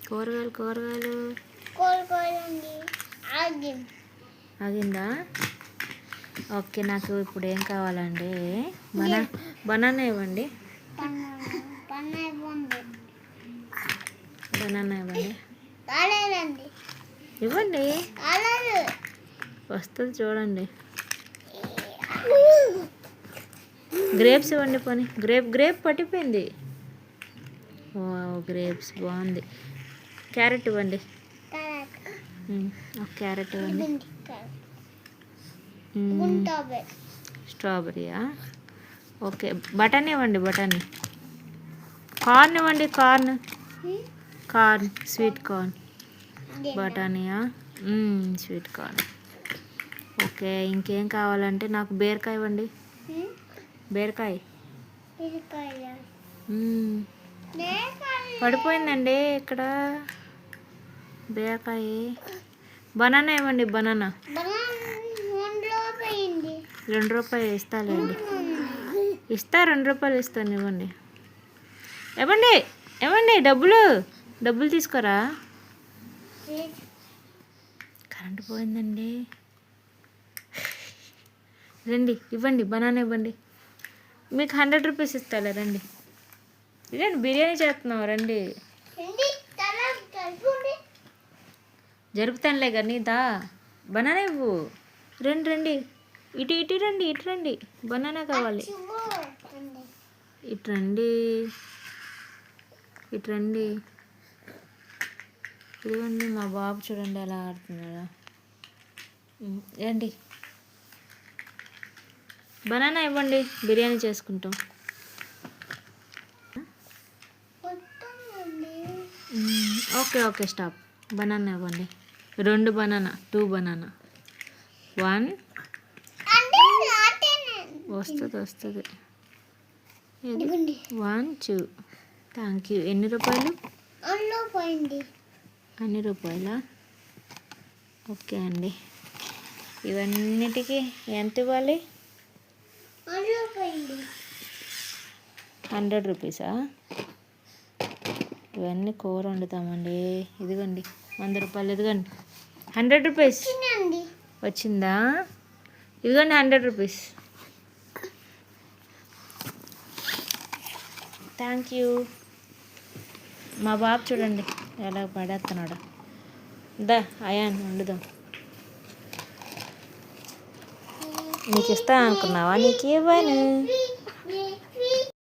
కూరగాయలు కూరగాయలు ఆగిందా? ఓకే, నాకు ఇప్పుడు ఏం కావాలండి? బనానా ఇవ్వండి. బనానా ఇవ్వండి. ఇవ్వండి, వస్తుంది చూడండి. గ్రేప్స్ ఇవ్వండి. పోనీ గ్రేప్ పట్టిపోయింది. గ్రేప్స్ బాగుంది. క్యారెట్ ఇవ్వండి. ఒక క్యారెట్ ఇవ్వండి. స్ట్రాబెర్రీయా? ఓకే, బటానీ ఇవ్వండి. బటానీ. కార్న్ ఇవ్వండి. Corn sweet corn. బటానీయా? Sweet corn. ఓకే, ఇంకేం కావాలంటే నాకు బీరకాయ ఇవ్వండి. బీరకాయ పడిపోయిందండి ఇక్కడ. బీరకాయ. బనానా ఇవ్వండి. బనానా ₹2 ఇస్తాలేండి. ఇస్తా, ₹2 ఇస్తాను. ఇవ్వండి. ఇవ్వండి డబ్బులు తీసుకోరా. కరెంట్ పోయిందండి. రండి, ఇవ్వండి. బనానా ఇవ్వండి. మీకు ₹100 ఇస్తాలే. రండి. ఇదండి, బిర్యానీ చేస్తున్నాం. రండి. జరుపుతానులే కానీ దా. బనానా ఇవ్వు. రండి. ఇటు రండి. బనానా కావాలి. ఇటు రండి. ఇదిగోండి, మా బాబు చూడండి ఎలా ఆడుతున్నాడా. రండి. బనానా ఇవ్వండి, బిర్యానీ చేసుకుంటాం. Okay, stop. బనానా ఇవ్వండి. 2 బనానా, 2 బనానా. 1 వస్తుంది. 1 2. Thank you. ఎన్ని రూపాయలు? అన్ని రూపాయలా? ఓకే అండి. ఇవన్నిటికీ ఎంత ఇవ్వాలి? ₹100. ఇవన్నీ కూర వండుతామండి. ఇదిగోండి, ₹100. ఇదిగోండి, ₹100 వచ్చిందా? ఇదిగోండి, ₹100. Thank you. మా బాబు చూడండి ఎలా పడేస్తున్నాడు. దా అయాన్ వండుదాం. నీకు ఇస్తా అనుకున్నావా? నీకు ఇవ్వను.